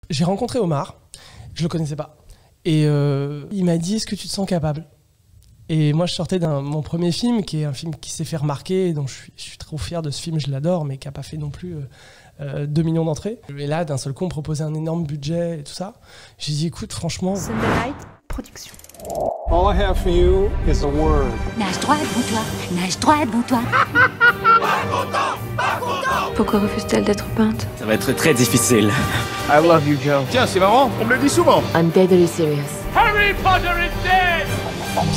J'ai rencontré Omar, je le connaissais pas. Et il m'a dit, est-ce que tu te sens capable ? Et moi, je sortais de mon premier film, qui est un film qui s'est fait remarquer, dont je suis trop fier de ce film, je l'adore, mais qui n'a pas fait non plus 2 millions d'entrées. Et là, d'un seul coup, on me proposait un énorme budget et tout ça. J'ai dit, écoute, franchement... Sunday Night Production. All I have for you is a word. Nage droit devant toi, nage droit devant toi. Pourquoi refuse-t-elle d'être peinte? Ça va être très difficile. I love you, Joe. Tiens, c'est marrant, on me le dit souvent. I'm deadly serious. Harry Potter is dead!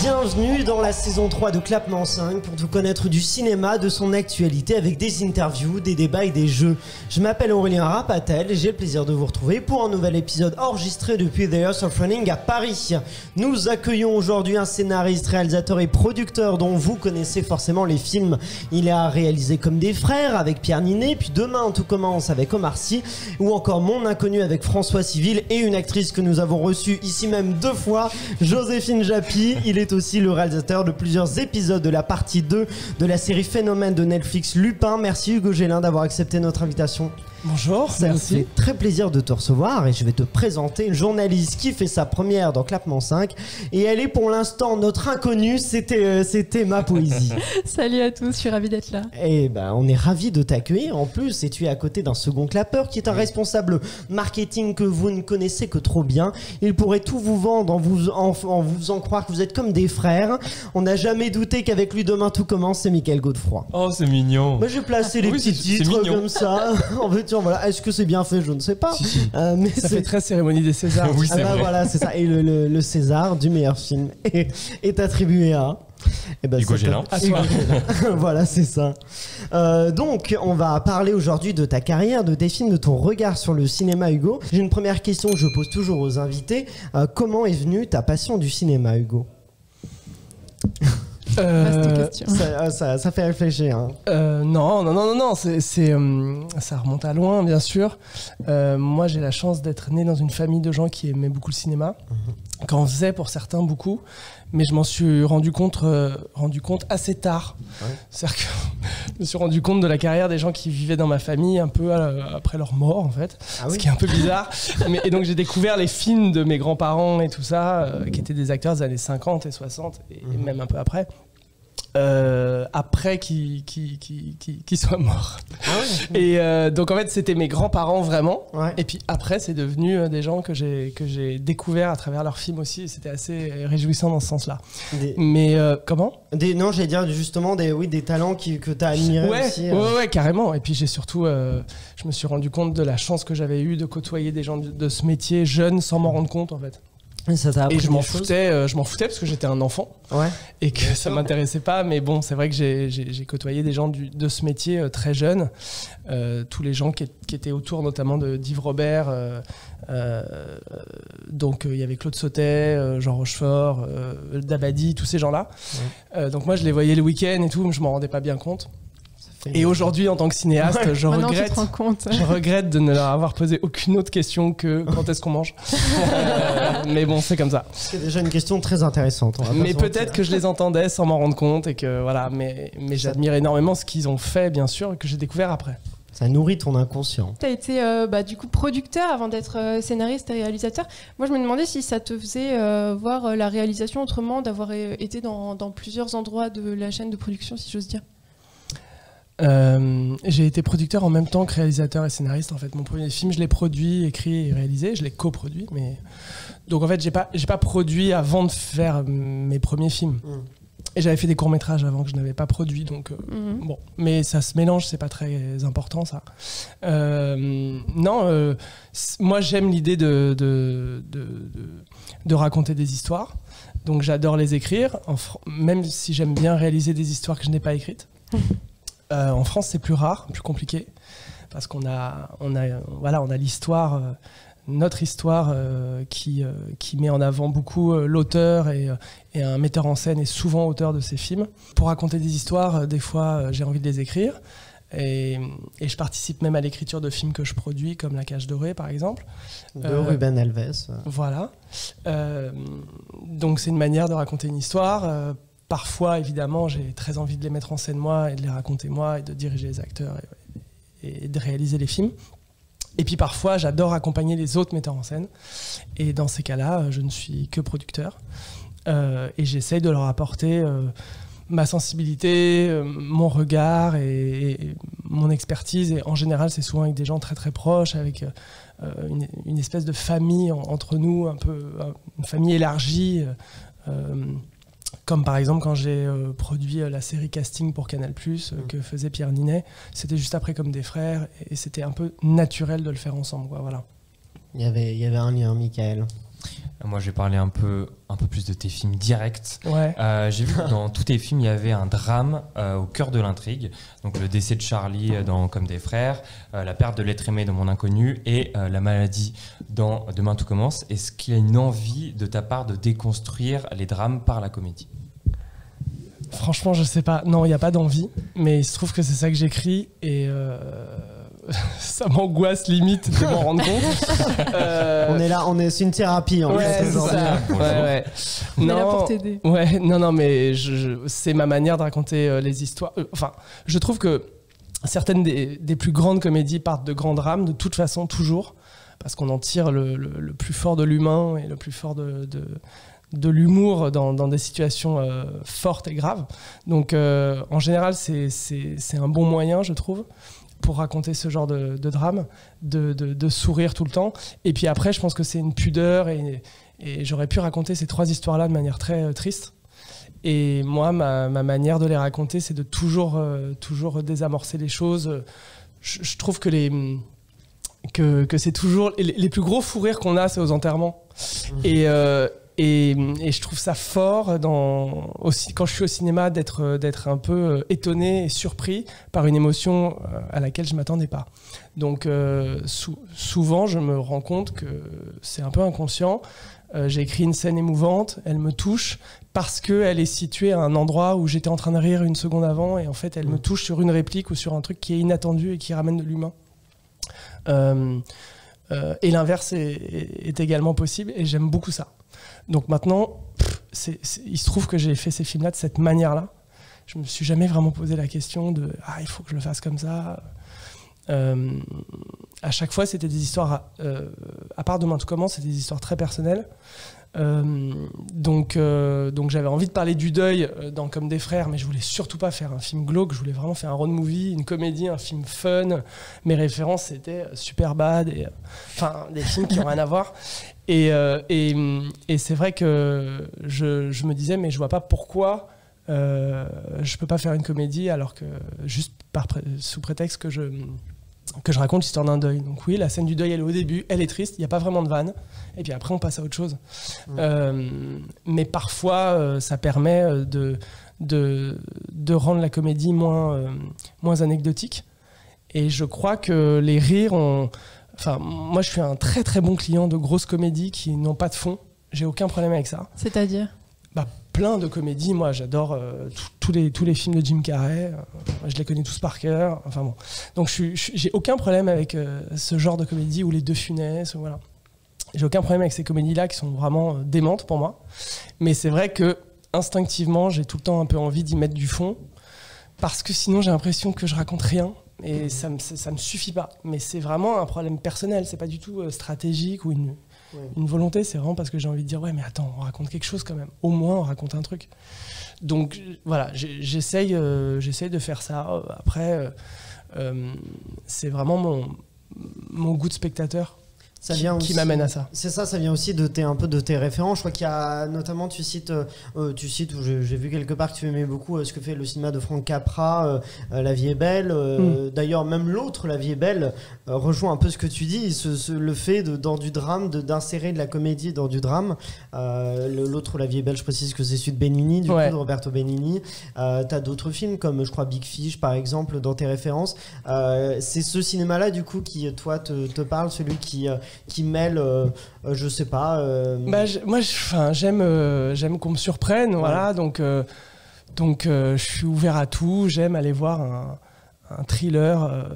Bienvenue dans la saison 3 de Clapement 5 pour tout connaître du cinéma, de son actualité avec des interviews, des débats et des jeux. Je m'appelle Aurélien Rapatel et j'ai le plaisir de vous retrouver pour un nouvel épisode enregistré depuis The House of Running à Paris. Nous accueillons aujourd'hui un scénariste, réalisateur et producteur dont vous connaissez forcément les films. Il a réalisé Comme des frères avec Pierre Ninet, puis Demain tout commence avec Omar Sy, ou encore Mon inconnu avec François Civil et une actrice que nous avons reçue ici même 2 fois, Joséphine Japy. Il est aussi le réalisateur de plusieurs épisodes de la partie 2 de la série Phénomène de Netflix Lupin. Merci Hugo Gélin d'avoir accepté notre invitation. Bonjour, Ça me fait très plaisir de te recevoir et je vais te présenter une journaliste qui fait sa première dans Clapement 5 et elle est pour l'instant notre inconnue, c'était ma poésie. Salut à tous, je suis ravie d'être là. Et ben on est ravis de t'accueillir en plus et tu es à côté d'un second clapeur qui est un responsable marketing que vous ne connaissez que trop bien. Il pourrait tout vous vendre en vous faisant croire que vous êtes comme des frères. On n'a jamais douté qu'avec lui Demain tout commence, c'est Mickaël Godefroy. Oh, c'est mignon. Moi j'ai placé les Oui, petits c'est titres mignon. comme ça. En fait, voilà. Est-ce que c'est bien fait? Je ne sais pas. Mais Ça fait très cérémonie des Césars. Oui, c'est vrai. voilà, c'est ça. Et le César du meilleur film est attribué à... Eh ben, Hugo c'est Gélin. top. Hugo Gélin. Voilà, c'est ça. Donc, on va parler aujourd'hui de ta carrière, de tes films, de ton regard sur le cinéma, Hugo. J'ai une première question que je pose toujours aux invités. Comment est venue ta passion du cinéma, Hugo? Vaste question. Ça fait réfléchir. Hein. Non, ça remonte à loin, bien sûr. Moi, j'ai la chance d'être né dans une famille de gens qui aimaient beaucoup le cinéma, qu'en faisaient pour certains beaucoup, mais je m'en suis rendu compte assez tard. Ouais. C'est-à-dire que je me suis rendu compte de la carrière des gens qui vivaient dans ma famille un peu après leur mort, en fait, ce qui est un peu bizarre. Et donc, j'ai découvert les films de mes grands-parents et tout ça, qui étaient des acteurs des années 50 et 60, et même un peu après. Après qu'ils soient morts. Et donc en fait c'était mes grands-parents vraiment. Ouais. Et puis après c'est devenu des gens que j'ai découvert à travers leurs films aussi. Et c'était assez réjouissant dans ce sens-là. Mais comment ? Non, j'allais dire justement des talents que t'as admirés aussi. Ouais, carrément. Et puis j'ai surtout, je me suis rendu compte de la chance que j'avais eue de côtoyer des gens de ce métier jeunes sans m'en rendre compte en fait. Et je m'en foutais parce que j'étais un enfant et que ça m'intéressait pas. Mais bon, c'est vrai que j'ai côtoyé des gens de ce métier très jeunes. Tous les gens qui étaient autour, notamment d'Yves Robert. Donc il y avait Claude Sautet, Jean Rochefort, Dabadi, tous ces gens-là. Donc moi, je les voyais le week-end et tout, mais je m'en rendais pas bien compte. Et aujourd'hui, en tant que cinéaste, je regrette de ne leur avoir posé aucune autre question que quand est-ce qu'on mange. Mais bon, c'est comme ça. C'est déjà une question très intéressante. Mais peut-être que je les entendais sans m'en rendre compte et que voilà. Mais j'admire énormément ce qu'ils ont fait, bien sûr, et que j'ai découvert après. Ça nourrit ton inconscient. Tu as été du coup producteur avant d'être scénariste et réalisateur. Moi, je me demandais si ça te faisait voir la réalisation autrement, d'avoir été dans plusieurs endroits de la chaîne de production, si j'ose dire. J'ai été producteur en même temps que réalisateur et scénariste. En fait, mon premier film, je l'ai produit, écrit et réalisé. Je l'ai coproduit, mais donc en fait, j'ai pas produit avant de faire mes premiers films. Et j'avais fait des courts-métrages avant que je n'avais pas produit, donc bon. Mais ça se mélange, c'est pas très important ça. Moi j'aime l'idée de raconter des histoires, donc j'adore les écrire, même si j'aime bien réaliser des histoires que je n'ai pas écrites. En France, c'est plus rare, plus compliqué, parce qu'on a l'histoire, notre histoire qui met en avant beaucoup l'auteur et un metteur en scène est souvent auteur de ces films. Pour raconter des histoires, des fois, j'ai envie de les écrire. Et je participe même à l'écriture de films que je produis, comme La Cage Dorée, par exemple. De Ruben Alves. Voilà. Donc, c'est une manière de raconter une histoire. Parfois, évidemment, j'ai très envie de les mettre en scène moi et de les raconter moi et de diriger les acteurs et de réaliser les films. Et puis parfois, j'adore accompagner les autres metteurs en scène. Et dans ces cas-là, je ne suis que producteur. Et j'essaye de leur apporter ma sensibilité, mon regard et mon expertise. Et en général, c'est souvent avec des gens très très proches, avec une espèce de famille entre nous, un peu une famille élargie. Comme par exemple quand j'ai produit la série Casting pour Canal+, que faisait Pierre Ninet. C'était juste après Comme des frères, et c'était un peu naturel de le faire ensemble, quoi, voilà. Il y avait un lien, Michael. Moi, je vais parler un peu plus de tes films directs. Ouais. J'ai vu que dans tous tes films, il y avait un drame au cœur de l'intrigue. Donc le décès de Charlie dans Comme des frères, la perte de l'être aimé dans Mon inconnu et la maladie dans Demain tout commence. Est-ce qu'il y a une envie de ta part de déconstruire les drames par la comédie ? Franchement, je sais pas. Non, il n'y a pas d'envie. Mais il se trouve que c'est ça que j'écris et ça m'angoisse limite de m'en rendre compte. On est là, c'est une thérapie en fait aujourd'hui. Ouais. On est là pour t'aider. Ouais, non, mais c'est ma manière de raconter les histoires. Enfin, je trouve que certaines des plus grandes comédies partent de grands drames, de toute façon, toujours, parce qu'on en tire le plus fort de l'humain et le plus fort de l'humour dans des situations fortes et graves. Donc, en général, c'est un bon moyen, je trouve, pour raconter ce genre de drame, de sourire tout le temps. Et puis après, je pense que c'est une pudeur et j'aurais pu raconter ces 3 histoires-là de manière très triste. Et moi, ma manière de les raconter, c'est de toujours désamorcer les choses. Je trouve que c'est toujours... Les plus gros fous rires qu'on a, c'est aux enterrements. Et je trouve ça fort aussi, quand je suis au cinéma d'être un peu étonné et surpris par une émotion à laquelle je ne m'attendais pas. Donc souvent, je me rends compte que c'est un peu inconscient. J'ai écrit une scène émouvante, elle me touche parce qu'elle est située à un endroit où j'étais en train de rire une seconde avant et en fait, elle me touche sur une réplique ou sur un truc qui est inattendu et qui ramène de l'humain. Et l'inverse est également possible et j'aime beaucoup ça. Donc maintenant, il se trouve que j'ai fait ces films-là de cette manière-là. Je me suis jamais vraiment posé la question de « Ah, il faut que je le fasse comme ça ». À chaque fois, c'était des histoires, à part Demain tout commence, c'était des histoires très personnelles. Donc j'avais envie de parler du deuil dans Comme des frères, mais je voulais surtout pas faire un film glauque, je voulais vraiment faire un road movie, une comédie, un film fun. Mes références c'était Superbad, enfin des films qui n'ont rien à voir. Et c'est vrai que je me disais, mais je vois pas pourquoi je peux pas faire une comédie alors que juste sous prétexte que je raconte l'histoire d'un deuil. Donc oui, la scène du deuil, elle est au début, elle est triste, il n'y a pas vraiment de vanne, et puis après on passe à autre chose. Mais parfois, ça permet de rendre la comédie moins anecdotique. Et je crois que les rires Enfin, moi, je suis un très très bon client de grosses comédies qui n'ont pas de fond. J'ai aucun problème avec ça. C'est-à-dire ? Plein de comédies. Moi, j'adore tous les films de Jim Carrey. Je les connais tous par cœur. Enfin bon. Donc, j'ai aucun problème avec ce genre de comédie ou les Deux Funès. Voilà. J'ai aucun problème avec ces comédies-là qui sont vraiment démentes pour moi. Mais c'est vrai que instinctivement, j'ai tout le temps un peu envie d'y mettre du fond parce que sinon, j'ai l'impression que je raconte rien. Et ça me suffit pas. Mais c'est vraiment un problème personnel. C'est pas du tout stratégique ou une volonté. C'est vraiment parce que j'ai envie de dire ouais, mais attends, on raconte quelque chose quand même. Au moins, on raconte un truc. Donc voilà, j'essaye de faire ça. Après, c'est vraiment mon goût de spectateur qui m'amène à ça. C'est ça vient aussi un peu de tes références. Je crois qu'il y a notamment, tu cites où j'ai vu quelque part que tu aimais beaucoup ce que fait le cinéma de Frank Capra, La vie est belle. D'ailleurs, même l'autre, La vie est belle, rejoint un peu ce que tu dis, le fait dans du drame, d'insérer de la comédie dans du drame. L'autre, La vie est belle, je précise que c'est celui de Benigni, coup, de Roberto Benigni. T'as d'autres films comme, je crois, Big Fish, par exemple, dans tes références. C'est ce cinéma-là, du coup, qui, toi, te parle, celui qui mêle, je sais pas. Moi, j'aime qu'on me surprenne, voilà. Donc, je suis ouvert à tout. J'aime aller voir un thriller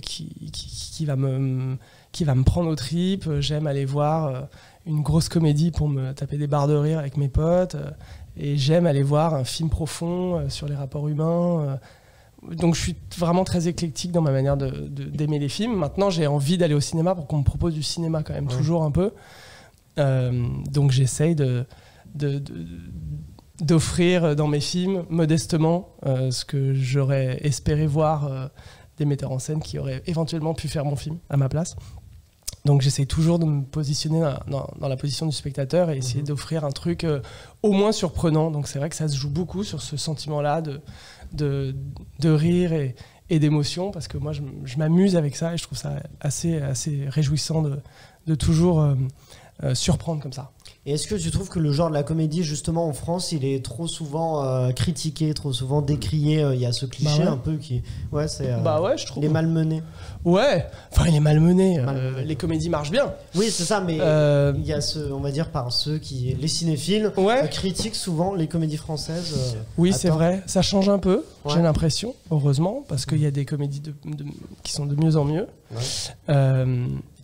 qui va me prendre aux tripes. J'aime aller voir une grosse comédie pour me taper des barres de rire avec mes potes. Et j'aime aller voir un film profond sur les rapports humains. Donc je suis vraiment très éclectique dans ma manière d'aimer les films. Maintenant, j'ai envie d'aller au cinéma pour qu'on me propose du cinéma quand même, toujours un peu. Donc j'essaye d'offrir dans mes films, modestement, ce que j'aurais espéré voir des metteurs en scène qui auraient éventuellement pu faire mon film à ma place. Donc j'essaye toujours de me positionner dans la position du spectateur et essayer d'offrir un truc au moins surprenant. Donc c'est vrai que ça se joue beaucoup sur ce sentiment-là de rire et d'émotion, parce que moi je m'amuse avec ça et je trouve ça assez réjouissant de toujours surprendre comme ça. Et est-ce que tu trouves que le genre de la comédie, justement en France, il est trop souvent critiqué, trop souvent décrié? Il y a ce cliché un peu qui... Ouais, c'est... je trouve. Il est malmené. Ouais, enfin il est malmené. Les comédies marchent bien. Oui, c'est ça, mais il y a on va dire par ceux qui... Les cinéphiles critiquent souvent les comédies françaises. Oui, c'est vrai. Ça change un peu, j'ai l'impression, heureusement, parce qu'il y a des comédies qui sont de mieux en mieux. Ouais.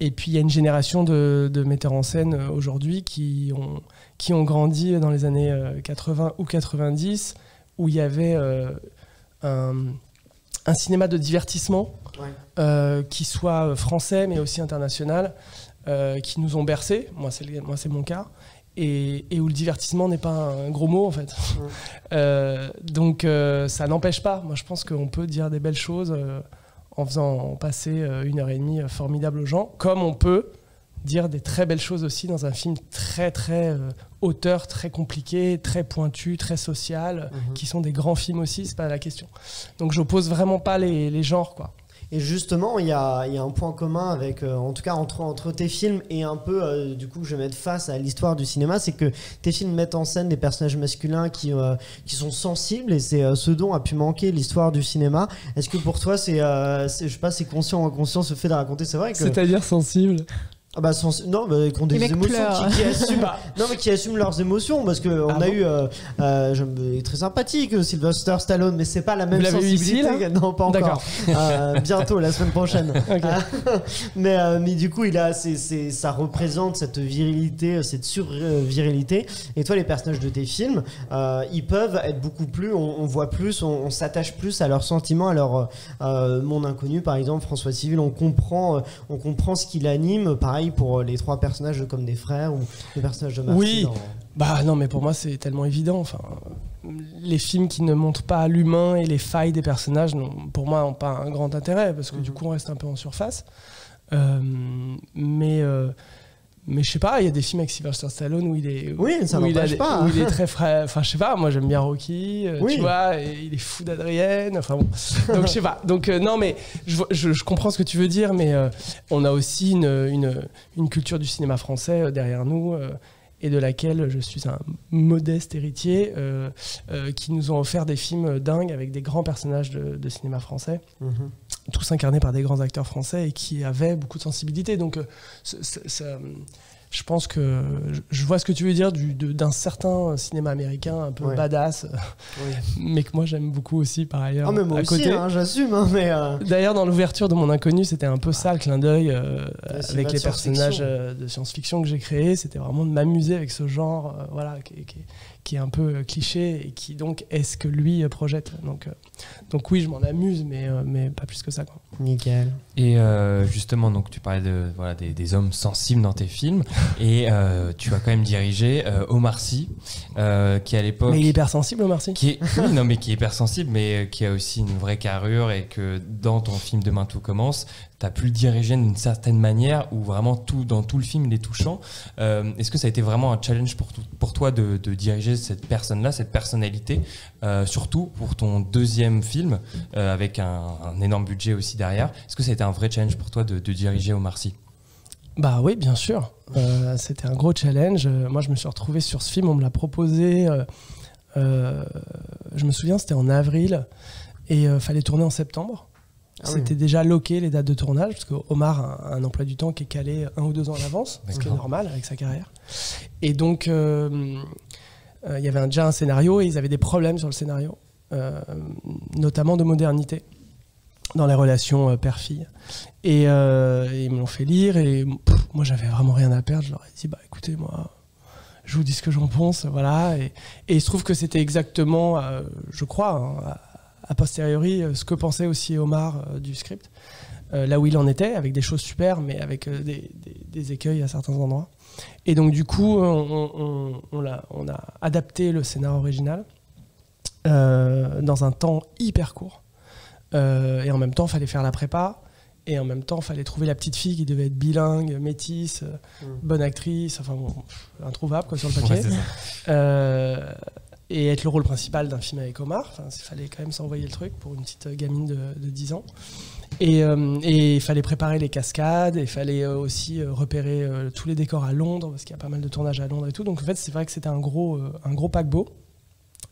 Et puis il y a une génération de metteurs en scène aujourd'hui qui ont grandi dans les années 80 ou 90, où il y avait un cinéma de divertissement qui soit français mais aussi international, qui nous ont bercés. Moi c'est mon cas. Et où le divertissement n'est pas un gros mot en fait. Donc ça n'empêche pas. Moi je pense qu'on peut dire des belles choses en faisant passer 1h30 formidable aux gens, comme on peut dire des très belles choses aussi dans un film très très auteur, très compliqué, très pointu, très social, qui sont des grands films aussi, c'est pas la question. Donc j'oppose vraiment pas les genres, quoi. Et justement, il y a un point commun avec, en tout cas entre tes films et un peu, du coup, je vais mettre face à l'histoire du cinéma, c'est que tes films mettent en scène des personnages masculins qui sont sensibles, et c'est ce dont a pu manquer l'histoire du cinéma. Est-ce que pour toi, je sais pas, c'est conscient ou inconscient ce fait de raconter? C'est vrai que... C'est-à-dire sensible? Non, mais qui ont des émotions, qui assument leurs émotions, parce que on a eu très sympathique Sylvester Stallone, mais c'est pas la même sensibilité. Vous l'avez vu ici, là? Non, pas encore. Bientôt, la semaine prochaine. Mais du coup, ça représente cette virilité, cette survirilité. Et toi, les personnages de tes films, ils peuvent être beaucoup plus, on voit plus, on s'attache plus à leurs sentiments, à leur Mon Inconnu, par exemple, François Civil, on comprend ce qui l'anime. Pareil pour les trois personnages Comme des frères ou le personnage de Marty. Oui, non, mais pour moi c'est tellement évident. Enfin, les films qui ne montrent pas l'humain et les failles des personnages, pour moi, n'ont pas un grand intérêt, parce que du coup on reste un peu en surface. Mais je sais pas, il y a des films avec Sylvester Stallone où il est... Oui, ça n'empêche pas. Où il est très frais. Enfin, je sais pas, moi j'aime bien Rocky, tu vois, et il est fou d'Adrienne. Enfin bon. Donc je sais pas. Donc non, mais je comprends ce que tu veux dire, mais on a aussi une culture du cinéma français derrière nous, et de laquelle je suis un modeste héritier, qui nous ont offert des films dingues avec des grands personnages de cinéma français. Tous incarnés par des grands acteurs français et qui avaient beaucoup de sensibilité. Donc je pense que je vois ce que tu veux dire d'un certain cinéma américain un peu badass, mais que moi j'aime beaucoup aussi par ailleurs. Mais moi aussi, j'assume. D'ailleurs, dans l'ouverture de Mon Inconnu, c'était un peu ça le clin d'œil avec les personnages de science-fiction que j'ai créés. C'était vraiment de m'amuser avec ce genre qui est un peu cliché et qui donc est ce que lui projette. Donc oui, je m'en amuse, mais pas plus que ça, quoi. Nickel. Et justement, donc tu parlais des hommes sensibles dans tes films, et tu as quand même dirigé Omar Sy, qui à l'époque... Mais il est hypersensible, Omar Sy. Qui est hypersensible, mais qui a aussi une vraie carrure, et que dans ton film Demain tout commence, tu as pu le diriger d'une certaine manière où vraiment dans tout le film il est touchant. Est-ce que ça a été vraiment un challenge pour toi de diriger cette personne-là, cette personnalité, surtout pour ton deuxième film, avec un énorme budget aussi derrière? Est-ce que ça a été un vrai challenge pour toi de diriger Omar Sy? Bah oui, bien sûr. C'était un gros challenge. Moi, je me suis retrouvé sur ce film, on me l'a proposé. Je me souviens, c'était en avril, et fallait tourner en septembre. C'était déjà loqué les dates de tournage, parce qu'Omar a un emploi du temps qui est calé 1 ou 2 ans à l'avance, ce qui est normal avec sa carrière. Et donc, il y avait déjà un scénario, et ils avaient des problèmes sur le scénario, notamment de modernité dans les relations père-fille. Et ils me l'ont fait lire, et moi j'avais vraiment rien à perdre. Je leur ai dit, écoutez, moi je vous dis ce que j'en pense, voilà. Et il se trouve que c'était exactement, je crois, a posteriori ce que pensait aussi Omar du script, là où il en était, avec des choses super, mais avec des écueils à certains endroits. Et donc du coup, on a adapté le scénario original dans un temps hyper court. Et en même temps, il fallait faire la prépa. Et en même temps, il fallait trouver la petite fille qui devait être bilingue, métisse, bonne actrice, enfin bon, introuvable quoi, sur le papier. Ouais, c'est ça. Et être le rôle principal d'un film avec Omar. Enfin, il fallait quand même s'envoyer le truc pour une petite gamine de 10 ans. Et il fallait préparer les cascades, il fallait aussi repérer tous les décors à Londres, parce qu'il y a pas mal de tournages à Londres et tout. Donc en fait, c'est vrai que c'était un gros paquebot.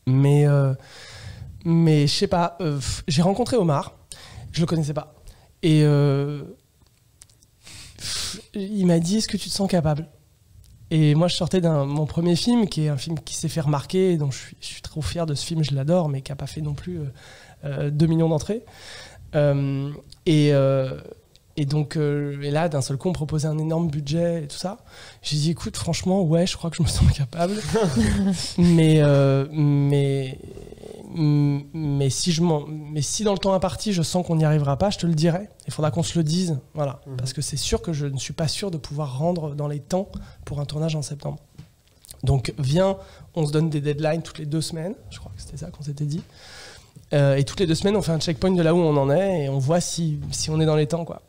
Mais je sais pas, j'ai rencontré Omar, je le connaissais pas. Et il m'a dit, est-ce que tu te sens capable ? Et moi, je sortais mon premier film, qui est un film qui s'est fait remarquer, dont je suis trop fier de ce film, je l'adore, mais qui n'a pas fait non plus 2 millions d'entrées. Et là, d'un seul coup, on me proposait un énorme budget et tout ça. J'ai dit, écoute, franchement, ouais, je crois que je me sens capable. mais si dans le temps imparti, je sens qu'on n'y arrivera pas, je te le dirai. Il faudra qu'on se le dise, voilà. Parce que c'est sûr que je ne suis pas sûr de pouvoir rendre dans les temps pour un tournage en septembre. Donc viens, on se donne des deadlines toutes les 2 semaines. Je crois que c'était ça qu'on s'était dit. Et toutes les 2 semaines, on fait un checkpoint de là où on en est et on voit si on est dans les temps, quoi.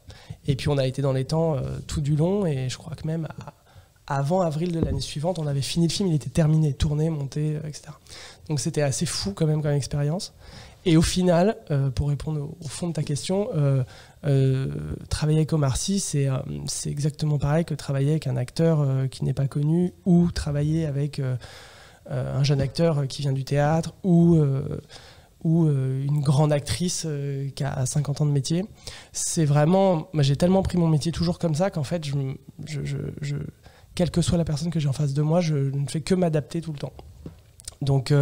Et puis on a été dans les temps tout du long, et je crois que même avant avril de l'année suivante, on avait fini le film, il était terminé, tourné, monté, etc. Donc c'était assez fou quand même comme expérience. Et au final, pour répondre au fond de ta question, travailler avec Omar Sy, c'est exactement pareil que travailler avec un acteur qui n'est pas connu, ou travailler avec un jeune acteur qui vient du théâtre, ou une grande actrice qui a 50 ans de métier. C'est vraiment... Moi, j'ai tellement pris mon métier toujours comme ça qu'en fait, quelle que soit la personne que j'ai en face de moi, je ne fais que m'adapter tout le temps. Donc,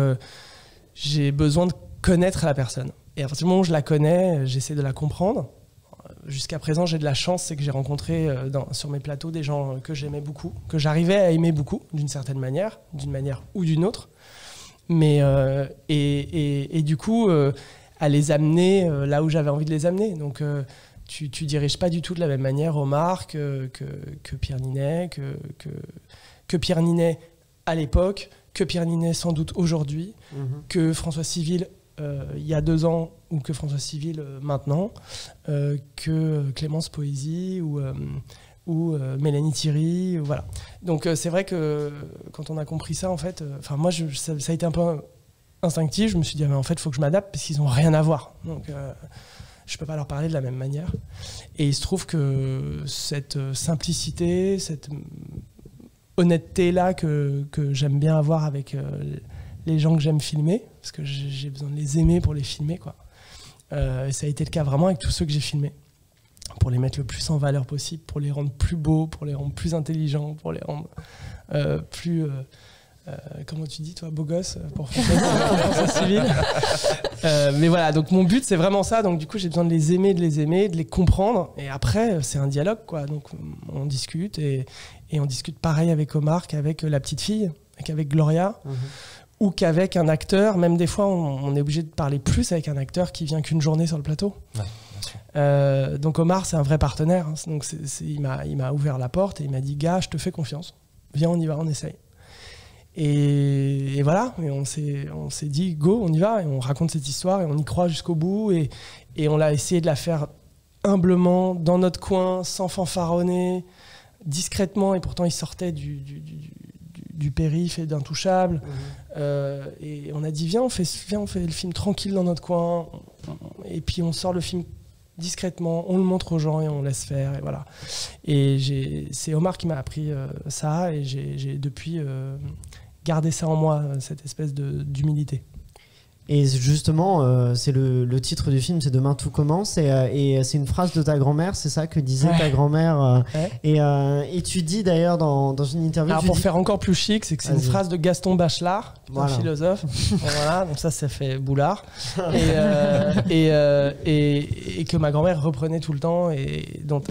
j'ai besoin de connaître la personne. Et à partir du moment où je la connais, j'essaie de la comprendre. Jusqu'à présent, j'ai de la chance, c'est que j'ai rencontré sur mes plateaux des gens que j'aimais beaucoup, que j'arrivais à aimer beaucoup, d'une certaine manière, d'une manière ou d'une autre. Mais et du coup à les amener là où j'avais envie de les amener. Donc tu diriges pas du tout de la même manière Omar que Pierre Ninet, que Pierre Ninet à l'époque, que Pierre Ninet sans doute aujourd'hui, que François Civil il y a 2 ans, ou que François Civil maintenant, que Clémence Poésy ou Mélanie Thierry, voilà. Donc c'est vrai que quand on a compris ça, en fait, moi ça a été un peu instinctif. Je me suis dit, mais en fait, il faut que je m'adapte parce qu'ils n'ont rien à voir. Donc je peux pas leur parler de la même manière. Et il se trouve que cette simplicité, cette honnêteté-là que j'aime bien avoir avec les gens que j'aime filmer, parce que j'ai besoin de les aimer pour les filmer, quoi. Et ça a été le cas vraiment avec tous ceux que j'ai filmés, pour les mettre le plus en valeur possible, pour les rendre plus beaux, pour les rendre plus intelligents, pour les rendre plus... comment tu dis, toi, beau gosse, pour François Civil. Mais voilà, donc mon but, c'est vraiment ça. Donc du coup, j'ai besoin de les aimer, de les comprendre. Et après, c'est un dialogue, quoi. Donc on discute, et on discute pareil avec Omar qu'avec la petite fille, qu'avec Gloria. Ou qu'avec un acteur. Même des fois, on est obligé de parler plus avec un acteur qui vient qu'une journée sur le plateau. Ouais. Donc Omar, c'est un vrai partenaire. Hein. Donc il m'a ouvert la porte et il m'a dit, gars, je te fais confiance. Viens, on y va, on essaye. Et voilà, et on s'est dit, go, on y va. Et on raconte cette histoire et on y croit jusqu'au bout. Et on l'a essayé de la faire humblement, dans notre coin, sans fanfaronner, discrètement. Et pourtant, il sortait du périph' et d'Intouchable. Et on a dit, viens, on fait le film tranquille dans notre coin. Et puis on sort le film discrètement, on le montre aux gens et on laisse faire, et voilà. Et c'est Omar qui m'a appris ça, et j'ai depuis gardé ça en moi, cette espèce d'humilité. Et justement, c'est le titre du film, c'est Demain tout commence, et c'est une phrase de ta grand-mère, c'est ça que disait ta grand-mère. Et tu dis d'ailleurs dans une interview... Alors pour faire encore plus chic, c'est que c'est une phrase de Gaston Bachelard, un philosophe. Voilà, donc ça fait boulard. Et que ma grand-mère reprenait tout le temps, et dont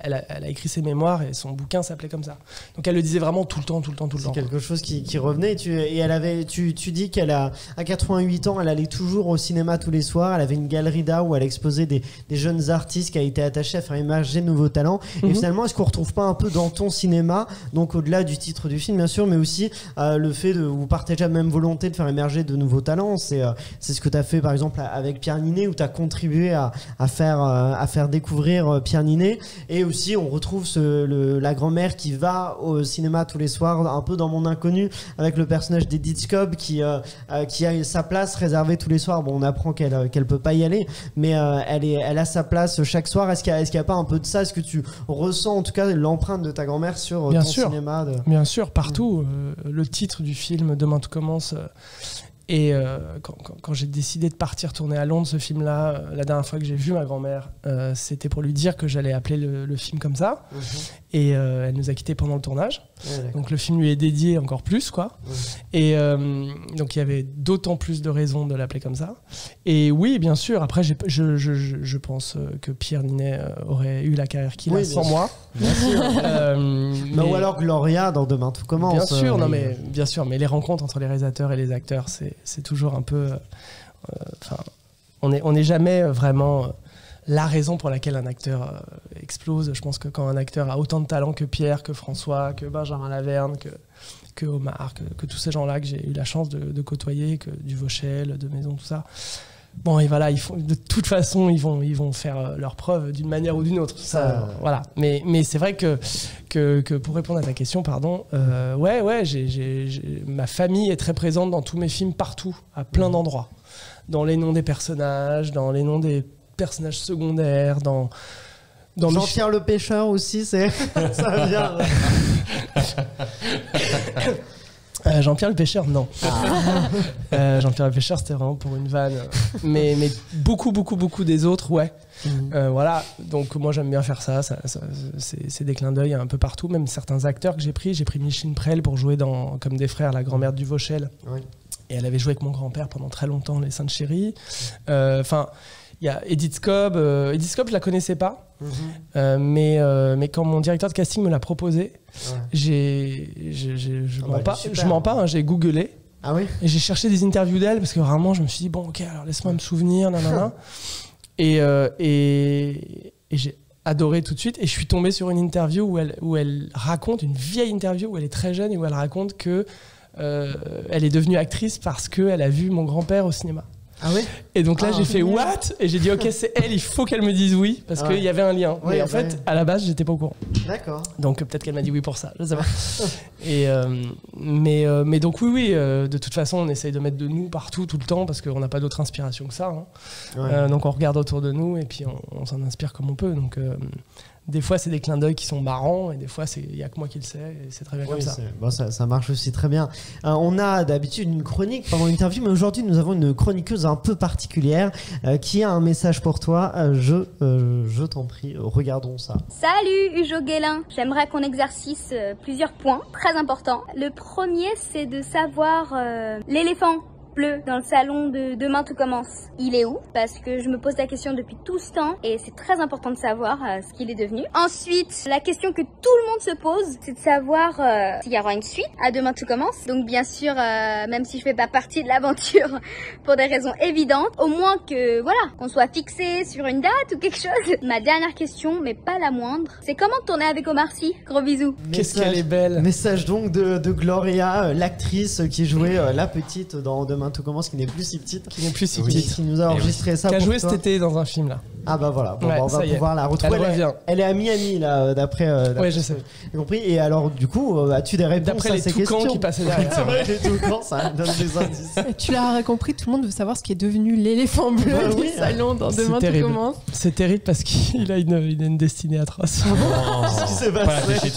elle a écrit ses mémoires, et son bouquin s'appelait comme ça. Donc elle le disait vraiment tout le temps. C'est quelque chose qui revenait, et tu dis qu'elle a, à 88 ans, avant, elle allait toujours au cinéma tous les soirs. Elle avait une galerie d'art où elle exposait des jeunes artistes qui a été attachés à faire émerger de nouveaux talents. Et finalement, est-ce qu'on retrouve pas un peu dans ton cinéma, donc au-delà du titre du film bien sûr, mais aussi le fait de vous partager la même volonté de faire émerger de nouveaux talents? C'est ce que tu as fait par exemple avec Pierre Ninet, où tu as contribué à faire découvrir Pierre Ninet. Et aussi on retrouve la grand-mère qui va au cinéma tous les soirs, un peu dans Mon Inconnu, avec le personnage d'Edith Scobb qui a sa place réservée tous les soirs. Bon, on apprend qu'elle peut pas y aller, mais elle a sa place chaque soir. Est-ce qu'il y a pas un peu de ça? Est-ce que tu ressens en tout cas l'empreinte de ta grand-mère sur ton cinéma Bien sûr, partout. Le titre du film Demain tout commence. Et quand j'ai décidé de partir tourner à Londres ce film-là, la dernière fois que j'ai vu ma grand-mère, c'était pour lui dire que j'allais appeler le film comme ça. Et elle nous a quittés pendant le tournage. Donc le film lui est dédié encore plus, quoi. Et donc il y avait d'autant plus de raisons de l'appeler comme ça. Et oui, bien sûr, après je pense que Pierre Ninet aurait eu la carrière qu'il a sans moi. Bien sûr. Ou alors Gloria dans Demain tout commence. Bien sûr, bien sûr, mais les rencontres entre les réalisateurs et les acteurs, c'est toujours un peu... on n'est jamais vraiment... la raison pour laquelle un acteur explose. Je pense que quand un acteur a autant de talent que Pierre, que François, que Benjamin Laverne, que Omar, que tous ces gens-là que j'ai eu la chance de côtoyer, que Duvauchel, de Maison, tout ça. Bon, et voilà, de toute façon, ils vont faire leur preuve d'une manière ou d'une autre. Ça, voilà. Mais c'est vrai que pour répondre à ta question, pardon, ma famille est très présente dans tous mes films, partout, à plein d'endroits. Dans les noms des personnages, dans les noms des personnages secondaires, dans Jean-Pierre le pêcheur aussi, ça vient. Jean-Pierre le pêcheur, non. Jean-Pierre le pêcheur, c'était vraiment pour une vanne. Mais beaucoup des autres, ouais. Voilà, donc moi j'aime bien faire ça c'est des clins d'œil un peu partout, même certains acteurs que j'ai pris Micheline Prel pour jouer dans Comme des frères, la grand-mère de Duvauchel. Et elle avait joué avec mon grand-père pendant très longtemps, Les Saintes Chéries. Il y a Edith Scobb, je la connaissais pas, mais quand mon directeur de casting me l'a proposé, je mens pas, j'ai googlé. Ah oui. Et j'ai cherché des interviews d'elle parce que vraiment je me suis dit bon ok, alors laisse-moi me souvenir, nanana. Et j'ai adoré tout de suite, et je suis tombé sur une interview où elle raconte, une vieille interview où elle est très jeune et où elle raconte que elle est devenue actrice parce qu'elle a vu mon grand-père au cinéma. Ah ouais. Et donc là j'ai fait what? Et j'ai dit ok, c'est elle, il faut qu'elle me dise oui parce qu'il y avait un lien. Mais en fait à la base j'étais pas au courant. D'accord. Donc peut-être qu'elle m'a dit oui pour ça, je sais pas. Et mais donc oui, de toute façon on essaye de mettre de nous partout tout le temps parce qu'on n'a pas d'autre inspiration que ça. Donc on regarde autour de nous et puis on s'en inspire comme on peut. Donc des fois c'est des clins d'œil qui sont marrants et des fois il y a que moi qui le sais et c'est très bien comme ça. Bon, ça marche aussi très bien. On a d'habitude une chronique pendant l'interview, mais aujourd'hui nous avons une chroniqueuse un peu particulière qui a un message pour toi. Je t'en prie, regardons ça. Salut Ujo Guélin, j'aimerais qu'on exercice plusieurs points très importants. Le premier, c'est de savoir l'éléphant bleu dans le salon de Demain tout commence. Il est où? Parce que je me pose la question depuis tout ce temps et c'est très important de savoir ce qu'il est devenu. Ensuite, la question que tout le monde se pose, c'est de savoir s'il y aura une suite à Demain tout commence. Donc bien sûr, même si je fais pas partie de l'aventure pour des raisons évidentes, au moins que voilà, qu'on soit fixé sur une date ou quelque chose. Ma dernière question, mais pas la moindre, c'est comment tourner avec Omar Sy? Gros bisous. Qu'est-ce qu'elle est belle. Message donc de Gloria, l'actrice qui jouait la petite dans Demain tout commence, qui n'est plus si petite. Qui nous a enregistré ça. Qui a pour joué toi. cet été dans un film là. Ah bah voilà, on va pouvoir la retrouver. Elle est à Miami là, d'après. Ouais, je sais. Compris. Et alors du coup, as-tu des réponses à ces questions? D'après les toucans qui passaient derrière. C'est vrai, les toucans, ça donne des indices. Tu l'as compris, tout le monde veut savoir ce qui est devenu l'éléphant bleu du salon dans Demain tout commence. C'est terrible parce qu'il a une destinée atroce. Qu'est-ce qui s'est passé?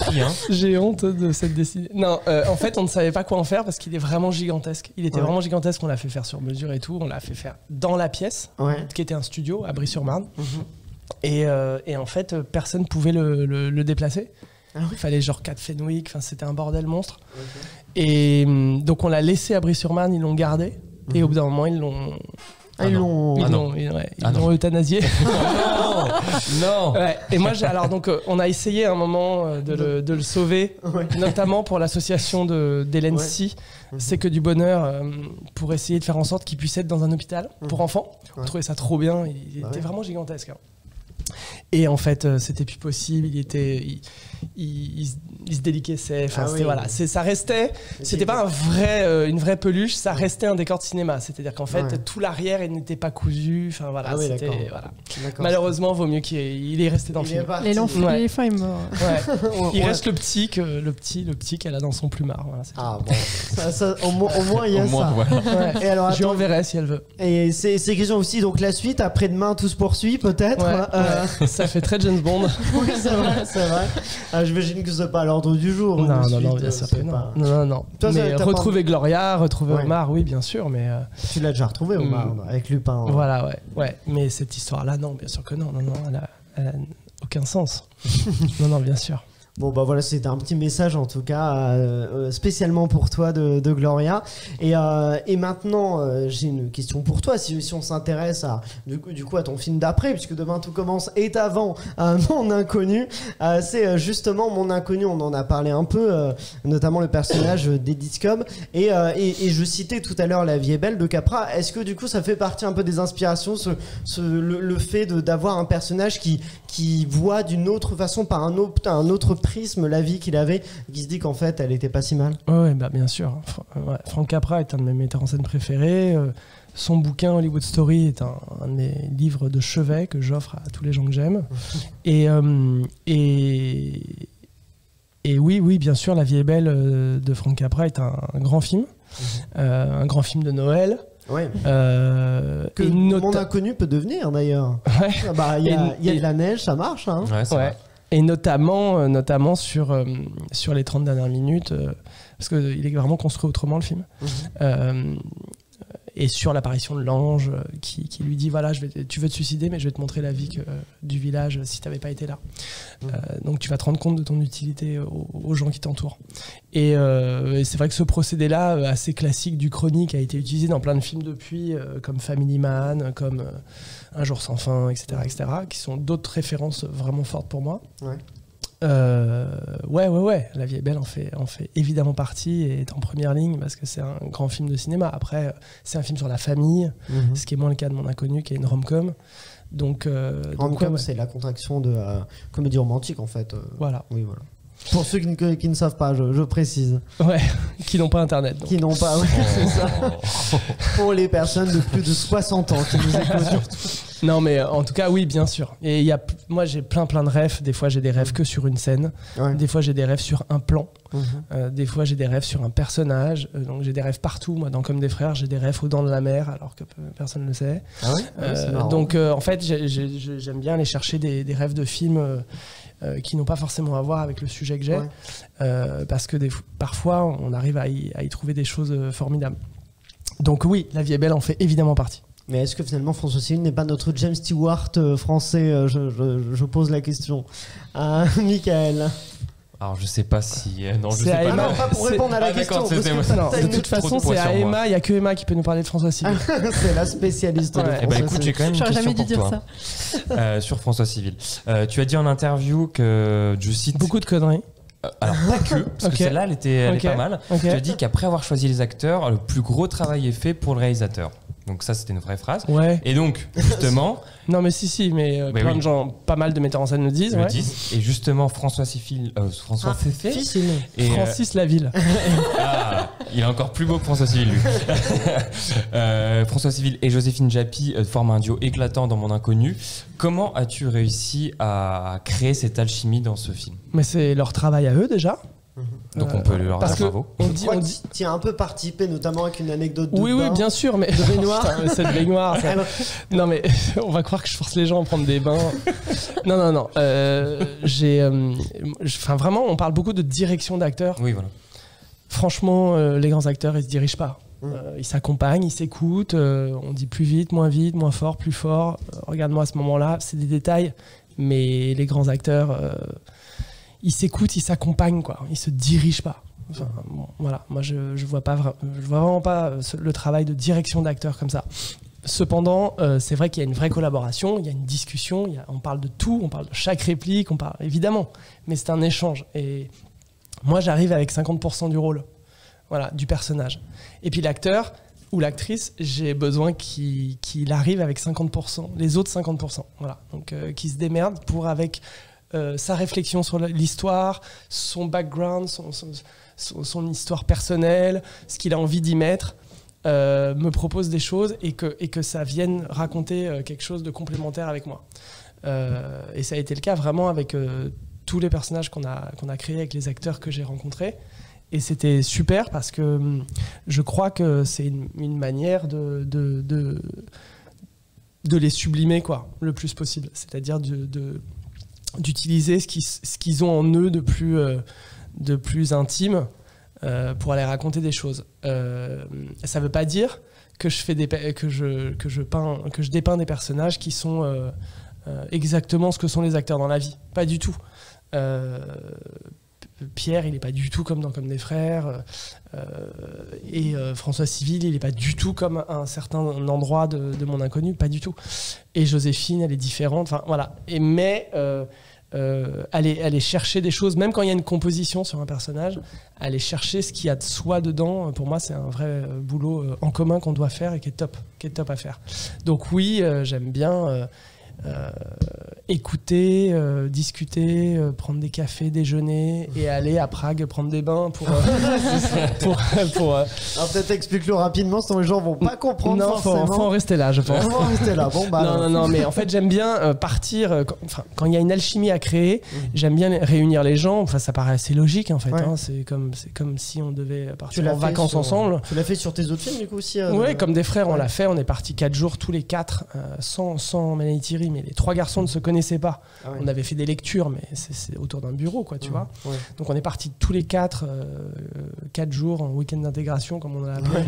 J'ai honte de cette destinée. Non, en fait, on ne savait pas quoi en faire parce qu'il est vraiment gigantesque. Il était vraiment gigantesque. On l'a fait faire sur mesure et tout. On l'a fait faire dans la pièce, qui était un studio à Brie-sur-Marne. Et en fait, personne ne pouvait le déplacer. Il fallait genre 4 Fenwick. Enfin, c'était un bordel monstre. Et donc, on l'a laissé à Brie-sur-Marne. Ils l'ont gardé. Et au bout d'un moment, ils l'ont Ah, ils l'ont... Ils l'ont euthanasié. Non. Ouais. Et moi, on a essayé à un moment de le sauver, notamment pour l'association d'Hélène Si, C'est que du bonheur, pour essayer de faire en sorte qu'il puisse être dans un hôpital pour enfants. On trouvait ça trop bien, il était vraiment gigantesque. Hein. Et en fait, c'était plus possible, il se déliquesçait, ça restait, c'était pas une vraie peluche, ça restait un décor de cinéma, c'est-à-dire qu'en fait tout l'arrière il n'était pas cousu, malheureusement vaut mieux qu'il est resté dans le film. L'éléphant est mort. Il reste le petit qu'elle a dans son plumard. Voilà, au moins il y a ça. Et alors, je lui enverrai si elle veut. Et c'est question aussi, donc la suite après-demain tout se poursuit peut-être. Ça fait très James Bond. Oui, c'est vrai. J'imagine que c'est pas à l'ordre du jour. Non, bien sûr que non. Non. Toi, mais retrouver Gloria, retrouver Omar, oui, bien sûr, mais... Tu l'as déjà retrouvé, Omar, avec Lupin. Voilà, ouais. Mais cette histoire-là, non, bien sûr que non, elle a aucun sens. Non, bien sûr. Bon bah voilà, c'était un petit message en tout cas spécialement pour toi de Gloria. Et maintenant j'ai une question pour toi, si on s'intéresse du coup à ton film d'après, puisque Demain tout commence est avant Mon Inconnu. C'est justement Mon Inconnu, on en a parlé un peu, notamment le personnage d'Edith Cobb, et je citais tout à l'heure La vie est belle de Capra. Est-ce que du coup ça fait partie un peu des inspirations, le fait d'avoir un personnage qui voit d'une autre façon, par un autre prisme, la vie qu'il avait, qui se dit qu'en fait elle était pas si mal? Ouais, bah bien sûr. Frank Capra est un de mes metteurs en scène préférés. Son bouquin Hollywood Story est un des livres de chevet que j'offre à tous les gens que j'aime. Et oui, bien sûr, La vie est belle de Frank Capra est un grand film, un grand film de Noël. Que Mon Inconnu peut devenir d'ailleurs. Il y a de la neige, ça marche. Hein. Et notamment sur les 30 dernières minutes, parce qu'il est vraiment construit autrement le film. Et sur l'apparition de l'ange qui lui dit voilà, tu veux te suicider, mais je vais te montrer la vie du village si tu n'avais pas été là. Donc tu vas te rendre compte de ton utilité aux gens qui t'entourent. Et c'est vrai que ce procédé-là, assez classique du chronique, a été utilisé dans plein de films depuis, comme Family Man, comme Un jour sans fin, etc., qui sont d'autres références vraiment fortes pour moi. La vie est belle en fait évidemment partie et est en première ligne parce que c'est un grand film de cinéma. Après, c'est un film sur la famille, ce qui est moins le cas de Mon Inconnu, qui est une rom-com. Donc, rom-com, c'est la contraction de comédie romantique en fait. Voilà. Oui, voilà. Pour ceux qui ne savent pas, je précise. Ouais, qui n'ont pas internet. Donc. Qui n'ont pas, c'est ça. Pour les personnes de plus de 60 ans qui nous écoutent. Non, mais en tout cas, oui, bien sûr. Et moi, j'ai plein de rêves. Des fois, j'ai des rêves que sur une scène. Des fois, j'ai des rêves sur un plan. Des fois, j'ai des rêves sur un personnage. Donc, j'ai des rêves partout. Moi, dans Comme des frères, j'ai des rêves aux dents de la mer, alors que personne ne le sait. Donc, en fait, j'aime bien aller chercher des rêves de films qui n'ont pas forcément à voir avec le sujet que j'ai. Parce que parfois, on arrive à y trouver des choses formidables. Donc oui, La vie est belle en fait évidemment partie. Mais est-ce que finalement François Civil n'est pas notre James Stewart français? Je pose la question. Michael. Alors je sais pas si... non, je c'est sais pas. Non, pas pour répondre à la question. De toute façon, c'est à Emma, il n'y a que Emma qui peut nous parler de François Civil. C'est la spécialiste de François Civil. Écoute, j'ai quand même une question pour toi. Sur François Civil. Tu as dit en interview que, je cite... Beaucoup de conneries. Alors pas que, parce que celle-là elle est pas mal. Tu as dit qu'après avoir choisi les acteurs, le plus gros travail est fait pour le réalisateur. Donc ça c'était une vraie phrase. Et donc justement... non mais mais plein de gens, pas mal de metteurs en scène le disent. Et justement François Civil, et Francis Laville. Il est encore plus beau que François Civil lui. François Civil et Joséphine Japy forment un duo éclatant dans Mon Inconnu. Comment as-tu réussi à créer cette alchimie dans ce film? Mais c'est leur travail à eux déjà. Donc on peut leur dire bravo. On dit tu as un peu participé, notamment avec une anecdote de oui, bien sûr, mais de baignoire. Cette baignoire. Non mais on va croire que je force les gens à prendre des bains. Non. Vraiment, on parle beaucoup de direction d'acteurs. Oui, voilà. Franchement, les grands acteurs, ils se dirigent pas. Ils s'accompagnent, ils s'écoutent. On dit plus vite, moins fort, plus fort. Regarde-moi à ce moment-là, c'est des détails. Mais les grands acteurs, ils s'écoutent, ils s'accompagnent, quoi. Ils se dirigent pas. Enfin, voilà. Moi, je vois vraiment pas le travail de direction d'acteurs comme ça. Cependant, c'est vrai qu'il y a une vraie collaboration, il y a une discussion, on parle de tout, on parle de chaque réplique, on parle évidemment, mais c'est un échange. Et moi, j'arrive avec 50% du rôle, voilà, du personnage. Et puis l'acteur ou l'actrice, j'ai besoin qu'il arrive avec 50%, les autres 50%, voilà. Donc, qu'il se démerde pour avec sa réflexion sur l'histoire, son background, son histoire personnelle, ce qu'il a envie d'y mettre. Me propose des choses et que ça vienne raconter quelque chose de complémentaire avec moi. Et ça a été le cas vraiment avec tous les personnages qu'on a créés avec les acteurs que j'ai rencontrés. Et c'était super parce que je crois que c'est une manière de les sublimer, quoi, le plus possible. C'est-à-dire d'utiliser ce qu'ils ont en eux de plus intime pour aller raconter des choses. Ça ne veut pas dire que je dépeins des personnages qui sont exactement ce que sont les acteurs dans la vie. Pas du tout. Pierre, il n'est pas du tout comme dans Comme des frères. Et François Civil, il n'est pas du tout comme un certain endroit de Mon Inconnu. Pas du tout. Et Joséphine, elle est différente. Enfin, voilà. Mais aller chercher des choses, même quand il y a une composition sur un personnage, aller chercher ce qu'il y a de soi dedans, pour moi c'est un vrai boulot en commun qu'on doit faire et qui est top à faire. Donc oui, j'aime bien écouter, discuter, prendre des cafés, déjeuner et aller à Prague prendre des bains pour Alors peut-être explique-le rapidement, sinon les gens vont pas comprendre. Non, forcément. faut en rester là, je pense. Faut en rester là. Bon, bah, non, mais en fait j'aime bien partir quand il y a une alchimie à créer, j'aime bien réunir les gens. Enfin, ça paraît assez logique en fait, ouais. hein. C'est comme si on devait partir en vacances ensemble. Tu l'as fait sur tes autres films du coup aussi Oui, Comme des frères, on l'a fait. On est partis 4 jours tous les 4 sans Mélanie Thierry, mais les 3 garçons ne se connaissaient pas. Ah ouais. On avait fait des lectures, mais c'est autour d'un bureau, quoi, tu vois. Ouais. Donc on est partis tous les 4 jours en week-end d'intégration, comme on l'a appelé,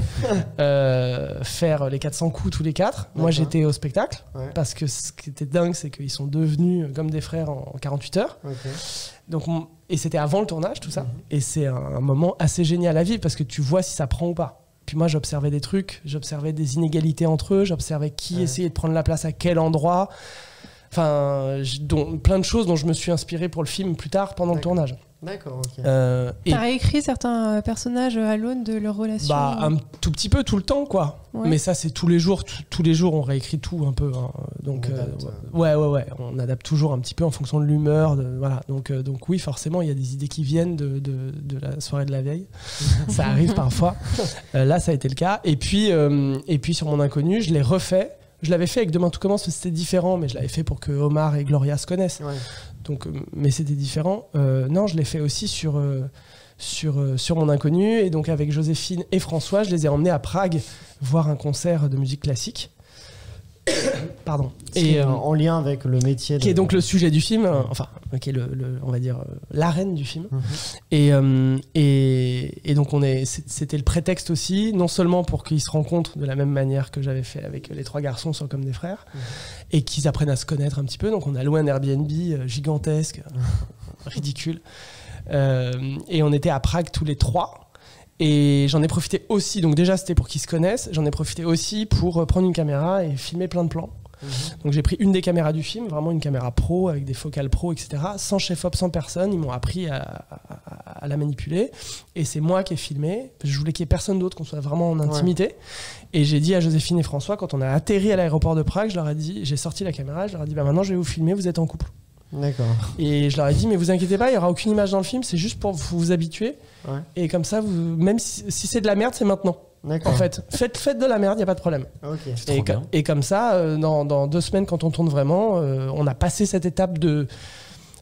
faire les 400 coups tous les 4. Moi, j'étais au spectacle, parce que ce qui était dingue, c'est qu'ils sont devenus comme des frères en 48 heures. Okay. Donc, et c'était avant le tournage, tout ça. Et c'est un moment assez génial à vivre, parce que tu vois si ça prend ou pas. Puis moi, j'observais des trucs, j'observais des inégalités entre eux, j'observais qui essayait de prendre la place à quel endroit. Enfin, plein de choses dont je me suis inspiré pour le film plus tard, pendant le tournage. D'accord, ok. T'as réécrit certains personnages à l'aune de leur relation? Un tout petit peu, tout le temps, quoi. Ouais. Mais ça, c'est tous les jours. Tous les jours, on réécrit tout un peu. Hein. Donc, ouais. On adapte toujours un petit peu en fonction de l'humeur. Voilà. Donc oui, forcément, il y a des idées qui viennent de la soirée de la veille. Ça arrive parfois. Là, ça a été le cas. Et puis sur Mon Inconnu, je l'ai refait. Je l'avais fait avec Demain tout commence, c'était différent, mais je l'avais fait pour que Omar et Gloria se connaissent. Ouais. Donc, mais c'était différent. Non, je l'ai fait aussi sur Mon Inconnu. Et donc avec Joséphine et François, je les ai emmenés à Prague voir un concert de musique classique. Pardon. Et en lien avec le métier. Qui est donc le sujet du film, enfin, qui est on va dire l'arène du film. Et donc c'était le prétexte aussi, non seulement pour qu'ils se rencontrent de la même manière que j'avais fait avec les 3 garçons sur Comme des frères, et qu'ils apprennent à se connaître un petit peu. Donc on a loué un Airbnb gigantesque, ridicule, et on était à Prague tous les 3. Et j'en ai profité aussi, donc déjà c'était pour qu'ils se connaissent, j'en ai profité aussi pour prendre une caméra et filmer plein de plans. Donc j'ai pris une des caméras du film, vraiment une caméra pro avec des focales pro, etc. Sans chef-op, sans personne, ils m'ont appris à la manipuler. Et c'est moi qui ai filmé, je voulais qu'il n'y ait personne d'autre, qu'on soit vraiment en intimité. Ouais. Et j'ai dit à Joséphine et François, quand on a atterri à l'aéroport de Prague, je leur ai dit, j'ai sorti la caméra, je leur ai dit, maintenant je vais vous filmer, vous êtes en couple. D'accord. Et je leur ai dit, mais vous inquiétez pas, il n'y aura aucune image dans le film, c'est juste pour vous habituer. Ouais. Et comme ça, même si c'est de la merde, c'est maintenant. En fait, faites de la merde, il n'y a pas de problème. Okay. Et comme ça, dans 2 semaines, quand on tourne vraiment, on a passé cette étape de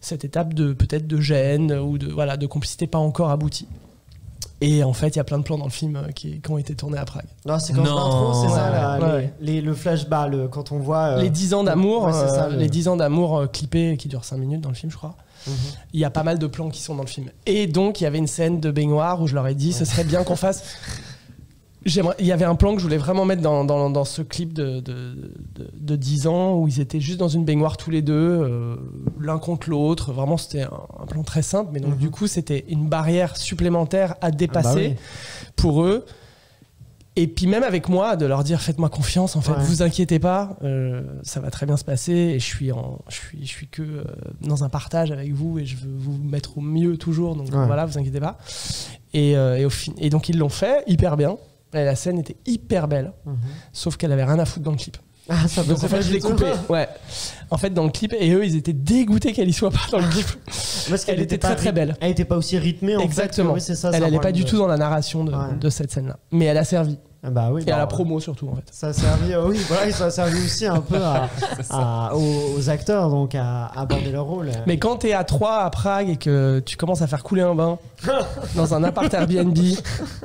peut-être de gêne ou de complicité pas encore aboutie. Et en fait, il y a plein de plans dans le film qui ont été tournés à Prague. Non, c'est quand d'intro, c'est ça, le flashback, quand on voit... les 10 ans d'amour, les 10 ans d'amour clippés qui durent 5 minutes dans le film, je crois. Il y a pas mal de plans qui sont dans le film. Et donc, il y avait une scène de baignoire où je leur ai dit, ce serait bien qu'on fasse... Il y avait un plan que je voulais vraiment mettre dans ce clip de 10 ans où ils étaient juste dans une baignoire tous les deux, l'un contre l'autre. Vraiment, c'était un plan très simple. Mais donc, du coup, c'était une barrière supplémentaire à dépasser pour eux. Et puis même avec moi, de leur dire faites-moi confiance, en fait, vous inquiétez pas, ça va très bien se passer et je suis que dans un partage avec vous et je veux vous mettre au mieux toujours, donc voilà, vous inquiétez pas. Et donc ils l'ont fait hyper bien. Et la scène était hyper belle, sauf qu'elle avait rien à foutre dans le clip. Ah, ça donc en fait je l'ai coupé. Ouais. En fait dans le clip, et eux ils étaient dégoûtés qu'elle y soit pas dans le clip. Parce qu'elle était très très belle. Elle était pas aussi rythmée en Exactement. fait. Oui, c'est ça, elle allait pas du tout dans la narration de cette scène là. Mais elle a servi. Bah oui, et à la promo surtout en fait. Ça a servi, ça a servi aussi un peu aux acteurs donc à aborder leur rôle. Mais quand t'es à 3 à Prague et que tu commences à faire couler un bain dans un appart Airbnb,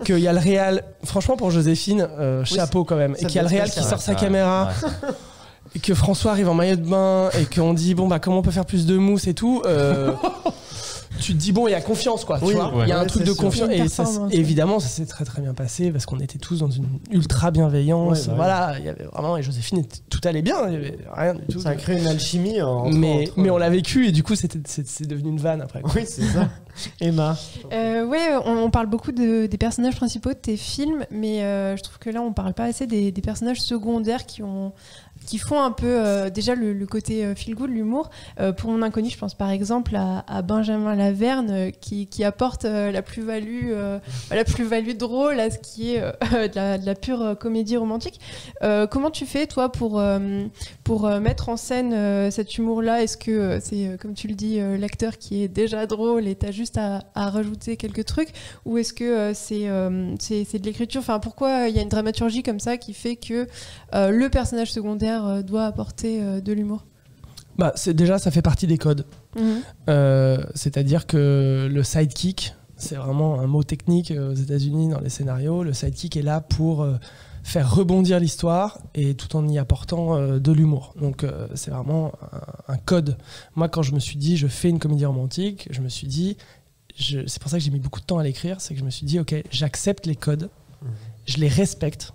qu'il y a le réal, franchement pour Joséphine, chapeau quand même, et qu'il y a le réal qui sort sa caméra, et que François arrive en maillot de bain et qu'on dit bon bah comment on peut faire plus de mousse et tout. Tu te dis bon il y a confiance quoi, tu vois, il y a un truc de confiance et ça, évidemment ça s'est très très bien passé parce qu'on était tous dans une ultra bienveillance, voilà, il y avait vraiment, et Joséphine tout allait bien, il y avait rien du tout. Ça a créé une alchimie mais on l'a vécu et du coup c'est devenu une vanne après quoi. Oui c'est ça. Emma. On parle beaucoup des personnages principaux de tes films, mais je trouve que là on parle pas assez des personnages secondaires qui font un peu déjà le côté feel good, l'humour. Pour Mon Inconnu, je pense par exemple à Benjamin Laverne qui apporte la plus-value drôle à ce qui est de la pure comédie romantique. Comment tu fais toi pour mettre en scène cet humour-là? Est-ce que c'est, comme tu le dis, l'acteur qui est déjà drôle et t'as juste à rajouter quelques trucs, ou est-ce que c'est de l'écriture? Enfin, pourquoi il y a une dramaturgie comme ça qui fait que le personnage secondaire doit apporter de l'humour? Bah, déjà, ça fait partie des codes. C'est-à-dire que le sidekick, c'est vraiment un mot technique aux États-Unis dans les scénarios. Le sidekick est là pour faire rebondir l'histoire et tout en y apportant de l'humour. Donc c'est vraiment un code. Moi, quand je me suis dit je fais une comédie romantique, je me suis dit, c'est pour ça que j'ai mis beaucoup de temps à l'écrire, c'est que je me suis dit ok, j'accepte les codes, je les respecte,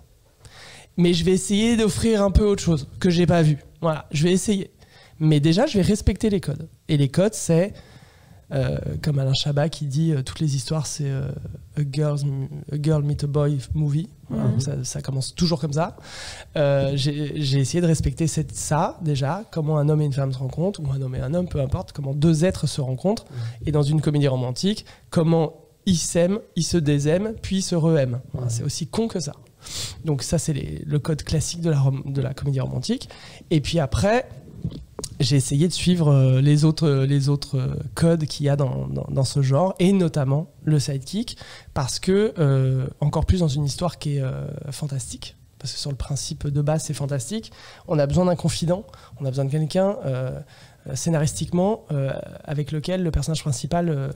mais je vais essayer d'offrir un peu autre chose que j'ai pas vu. Voilà, je vais essayer. Mais déjà, je vais respecter les codes. Et les codes, c'est comme Alain Chabat qui dit toutes les histoires, c'est a girl meet a boy movie. Voilà, ça commence toujours comme ça. J'ai essayé de respecter ça déjà, comment un homme et une femme se rencontrent, ou un homme et un homme, peu importe, comment deux êtres se rencontrent. Et dans une comédie romantique, comment ils s'aiment, ils se désaiment, puis ils se re-aiment. Voilà, c'est aussi con que ça. Donc ça, c'est le code classique de la comédie romantique. Et puis après, j'ai essayé de suivre les autres codes qu'il y a dans ce genre, et notamment le sidekick, parce que, encore plus dans une histoire qui est fantastique, parce que sur le principe de base, c'est fantastique, on a besoin d'un confident, on a besoin de quelqu'un, scénaristiquement, avec lequel le personnage principal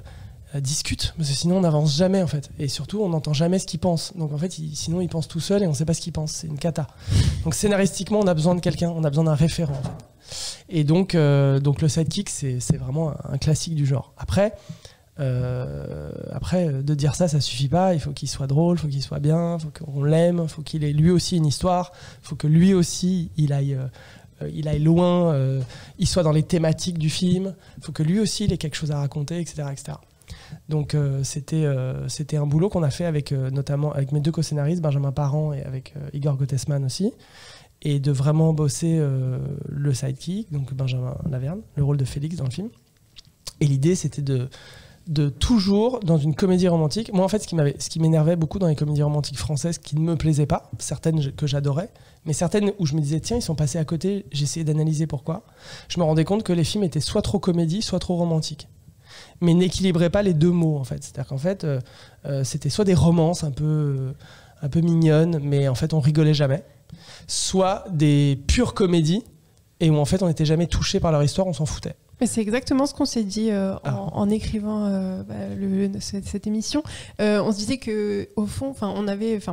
discute, parce que sinon on n'avance jamais en fait, et surtout on n'entend jamais ce qu'il pense, donc en fait sinon il pense tout seul et on ne sait pas ce qu'il pense, c'est une cata. Donc scénaristiquement on a besoin de quelqu'un, on a besoin d'un référent en fait. Et donc le sidekick c'est vraiment un classique du genre. Après de dire ça suffit pas, il faut qu'il soit drôle, il faut qu'il soit bien, il faut qu'on l'aime, il faut qu'il ait lui aussi une histoire, il faut que lui aussi il aille loin, il soit dans les thématiques du film, il faut que lui aussi il ait quelque chose à raconter, etc. Donc c'était un boulot qu'on a fait notamment avec mes deux co-scénaristes, Benjamin Parent et avec Igor Gottesman aussi, et de vraiment bosser le sidekick, donc Benjamin Laverne, le rôle de Félix dans le film. Et l'idée c'était de toujours, dans une comédie romantique, moi en fait ce qui m'énervait beaucoup dans les comédies romantiques françaises qui ne me plaisaient pas, certaines que j'adorais, mais certaines où je me disais tiens ils sont passés à côté, j'essayais d'analyser pourquoi, je me rendais compte que les films étaient soit trop comédie, soit trop romantique, mais n'équilibraient pas les deux mots en fait. C'est-à-dire qu'en fait c'était soit des romances un peu mignonnes, mais en fait on rigolait jamais, soit des pures comédies et où en fait on n'était jamais touché par leur histoire, on s'en foutait. Mais c'est exactement ce qu'on s'est dit en écrivant cette émission. On se disait que au fond,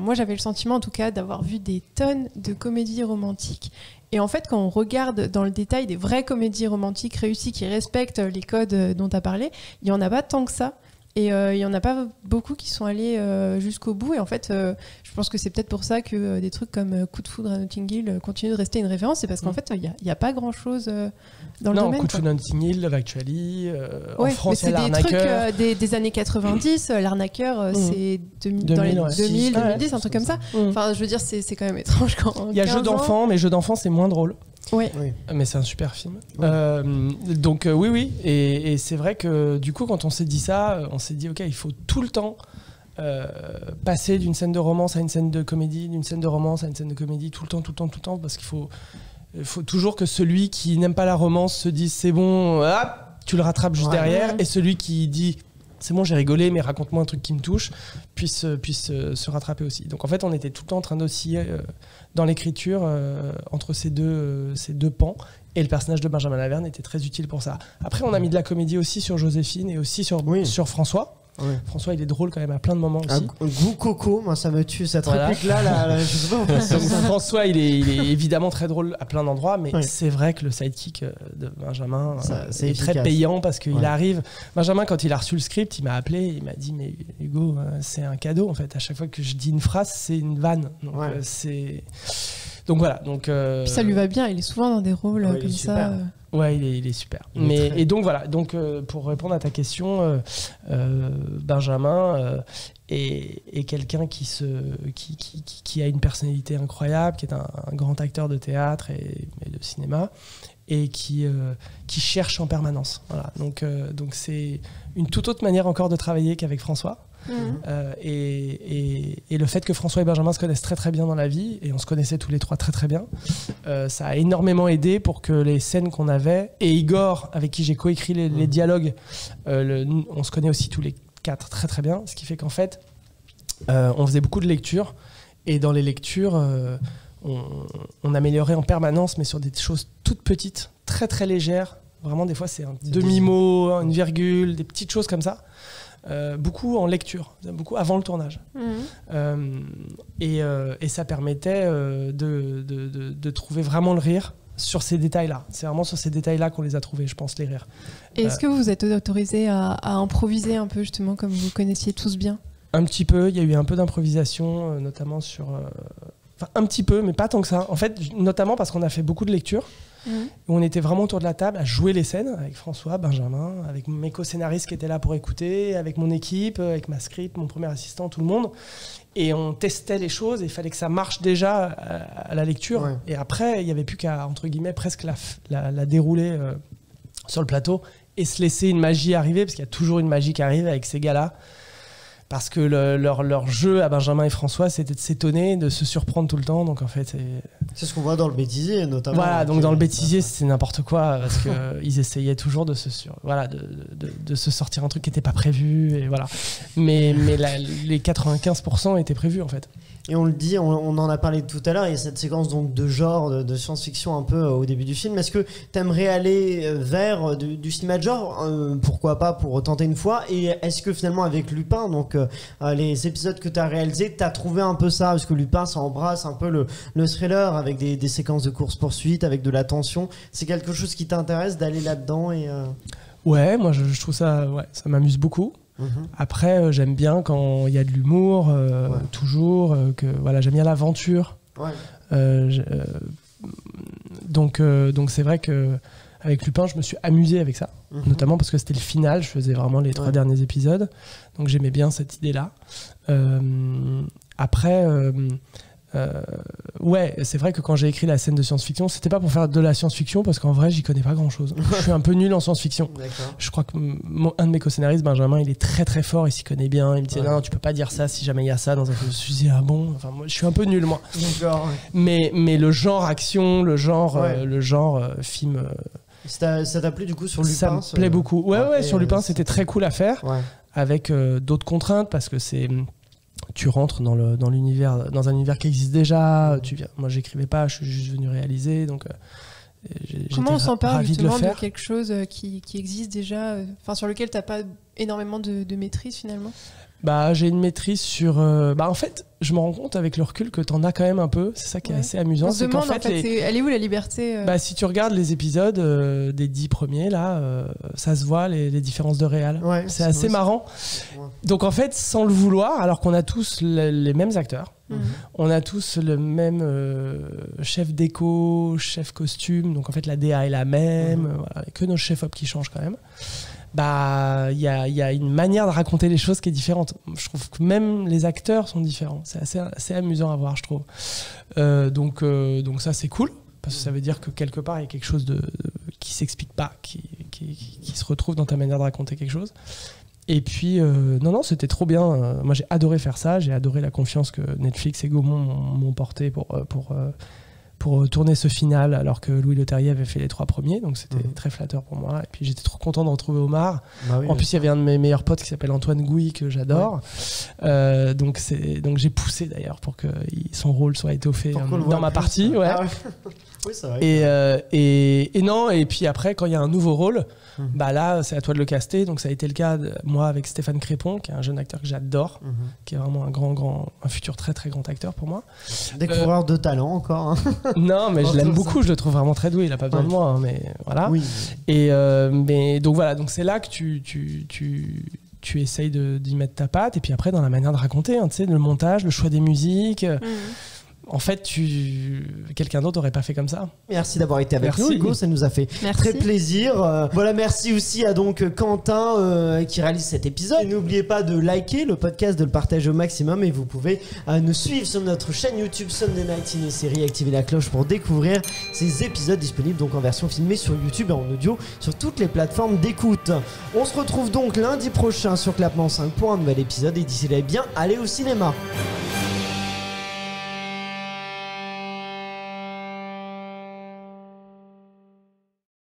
moi j'avais le sentiment en tout cas d'avoir vu des tonnes de comédies romantiques. Et en fait, quand on regarde dans le détail des vraies comédies romantiques réussies qui respectent les codes dont tu as parlé, il n'y en a pas tant que ça. Et il y en a pas beaucoup qui sont allés jusqu'au bout. Et en fait, je pense que c'est peut-être pour ça que des trucs comme Coup de foudre à Notting Hill continuent de rester une référence. C'est parce qu'en fait, il y a pas grand-chose dans le domaine. Non, Coup de foudre à Notting Hill, Love Actually. En Ouais, France, mais il y a c'est des L'arnaqueur. trucs des années 90. L'arnaqueur, c'est dans les 2000, 2010, un truc comme ça. Enfin, je veux dire, c'est quand même étrange quand. Il y a Jeux d'enfants, mais Jeux d'enfants, c'est moins drôle. Oui. Mais c'est un super film. Donc oui. Et c'est vrai que du coup, quand on s'est dit ça, on s'est dit, ok, il faut tout le temps passer d'une scène de romance à une scène de comédie, d'une scène de romance à une scène de comédie, tout le temps, parce qu'il faut toujours que celui qui n'aime pas la romance se dise, c'est bon, hop, tu le rattrapes juste derrière, et celui qui dit, c'est bon, j'ai rigolé, mais raconte-moi un truc qui me touche, puisse se rattraper aussi. Donc en fait, on était tout le temps en train d'osciller dans l'écriture entre ces deux pans, et le personnage de Benjamin Laverne était très utile pour ça. Après, on a mis de la comédie aussi sur Joséphine et aussi sur François. Oui. François, il est drôle quand même à plein de moments aussi. Goût coco, moi ça me tue cette réplique-là. Je sais pas. Donc, François, il est évidemment très drôle à plein d'endroits, mais c'est vrai que le sidekick de Benjamin est très payant parce qu'il arrive. Benjamin, quand il a reçu le script, il m'a appelé, il m'a dit mais Hugo, c'est un cadeau en fait. À chaque fois que je dis une phrase, c'est une vanne. Donc donc voilà. Donc puis ça lui va bien. Il est souvent dans des rôles comme ça. Ouais, il est super. Et donc voilà, donc pour répondre à ta question, Benjamin est quelqu'un qui a une personnalité incroyable, qui est un grand acteur de théâtre et de cinéma, et qui cherche en permanence. Voilà. Donc c'est une toute autre manière encore de travailler qu'avec François. Et le fait que François et Benjamin se connaissent très très bien dans la vie, et on se connaissait tous les trois très très bien, ça a énormément aidé pour que les scènes qu'on avait, et Igor avec qui j'ai coécrit les dialogues, on se connaît aussi tous les quatre très très bien, ce qui fait qu'en fait on faisait beaucoup de lectures, et dans les lectures on améliorait en permanence, mais sur des choses toutes petites, très très légères, vraiment des fois c'est un demi-mot, une virgule, des petites choses comme ça. Beaucoup en lecture, beaucoup avant le tournage. Et ça permettait de trouver vraiment le rire sur ces détails-là. C'est vraiment sur ces détails-là qu'on les a trouvés, je pense, les rires. Et est-ce que vous êtes autorisé à improviser un peu, justement, comme vous connaissiez tous bien ? Un petit peu, il y a eu un peu d'improvisation, notamment sur... Enfin, un petit peu, mais pas tant que ça. En fait, notamment parce qu'on a fait beaucoup de lectures. Où on était vraiment autour de la table à jouer les scènes avec François, Benjamin, avec mes co-scénaristes qui étaient là pour écouter, avec mon équipe, avec ma script, mon premier assistant, tout le monde. Et on testait les choses et il fallait que ça marche déjà à la lecture. Et après, il n'y avait plus qu'à, entre guillemets, presque la dérouler sur le plateau et se laisser une magie arriver, parce qu'il y a toujours une magie qui arrive avec ces gars-là. Parce que leur jeu à Benjamin et François, c'était de s'étonner, de se surprendre tout le temps. Donc en fait, c'est ce qu'on voit dans le bêtisier, notamment. Voilà, donc dans le bêtisier, c'est n'importe quoi, parce qu'ils essayaient toujours de se sortir un truc qui n'était pas prévu. Et voilà. Mais les 95% étaient prévus en fait. Et on le dit, on en a parlé tout à l'heure, il y a cette séquence donc de genre, de science-fiction un peu au début du film. Est-ce que tu aimerais aller vers du cinéma de genre, pourquoi pas, pour tenter une fois? Et est-ce que finalement avec Lupin, donc les épisodes que tu as réalisés, tu as trouvé un peu ça? Parce que Lupin, ça embrasse un peu le thriller avec des séquences de course-poursuite, avec de la tension. C'est quelque chose qui t'intéresse d'aller là-dedans Ouais, moi je trouve ça, ça m'amuse beaucoup. Après, j'aime bien quand il y a de l'humour, toujours, j'aime bien l'aventure. Donc c'est vrai qu'avec Lupin, je me suis amusé avec ça, notamment parce que c'était le final, je faisais vraiment les 3 derniers épisodes, donc j'aimais bien cette idée-là. Après, c'est vrai que quand j'ai écrit la scène de science-fiction, c'était pas pour faire de la science-fiction, parce qu'en vrai, j'y connais pas grand-chose. Je suis un peu nul en science-fiction. Je crois que un de mes co-scénaristes, Benjamin, il est très très fort, il s'y connaît bien. Il me dit non, tu peux pas dire ça si jamais il y a ça dans un film. Je me suis dit enfin, moi, je suis un peu nul moi. Mais le genre action, le genre film. Ça t'a plu du coup sur Lupin? Ça me plaît beaucoup. Sur Lupin, c'était très cool à faire, avec d'autres contraintes, parce que tu rentres dans l'univers, dans un univers qui existe déjà. Moi, j'écrivais pas, je suis juste venu réaliser. Donc, comment on s'empare justement de quelque chose qui existe déjà, sur lequel t'as pas énormément de maîtrise finalement? J'ai une maîtrise sur... en fait, je me rends compte avec le recul que t'en as quand même un peu. C'est ça qui est assez amusant. On se demande, elle est où la liberté si tu regardes les épisodes des 10 premiers, là, ça se voit, les différences de réal. Ouais, c'est assez marrant. Ouais. Donc, en fait, sans le vouloir, alors qu'on a tous les mêmes acteurs, on a tous le même chef déco, chef costume. Donc, en fait, la DA est la même. Voilà, que nos chefs-op qui changent quand même. Il y a une manière de raconter les choses qui est différente. Je trouve que même les acteurs sont différents. C'est assez amusant à voir, je trouve. Donc ça, c'est cool. Parce que ça veut dire que quelque part, il y a quelque chose qui s'explique pas, qui se retrouve dans ta manière de raconter quelque chose. Et puis, non, c'était trop bien. Moi, j'ai adoré faire ça. J'ai adoré la confiance que Netflix et Gaumont m'ont portée pour tourner ce final, alors que Louis Leterrier avait fait les 3 premiers, donc c'était très flatteur pour moi. Et puis j'étais trop content de retrouver Omar. En plus, il y avait un de mes meilleurs potes qui s'appelle Antoine Gouy, que j'adore. Donc j'ai poussé d'ailleurs pour que son rôle soit étoffé dans ma partie. Ouais. Ah ouais. Oui, c'est vrai. Et puis après, quand il y a un nouveau rôle, là, c'est à toi de le caster. Donc ça a été le cas, moi, avec Stéphane Crépon, qui est un jeune acteur que j'adore, qui est vraiment un futur très très grand acteur pour moi. Découvreur de talent encore. Hein. Non, mais je l'aime beaucoup, je le trouve vraiment très doué, il n'a pas besoin de moi, hein, mais voilà. Oui. Mais donc voilà, donc c'est là que tu essayes d'y mettre ta patte, et puis après dans la manière de raconter, tu sais, le montage, le choix des musiques. En fait, quelqu'un d'autre n'aurait pas fait comme ça. Merci d'avoir été avec nous, Hugo, ça nous a fait très plaisir. Voilà, merci aussi à Quentin qui réalise cet épisode. Et n'oubliez pas de liker le podcast, de le partager au maximum, et vous pouvez nous suivre sur notre chaîne YouTube Sunday Night Ciné-Série, activer la cloche pour découvrir ces épisodes disponibles donc en version filmée sur YouTube et en audio sur toutes les plateformes d'écoute. On se retrouve donc lundi prochain sur Clapement 5 pour un nouvel épisode, et d'ici là, allez au cinéma.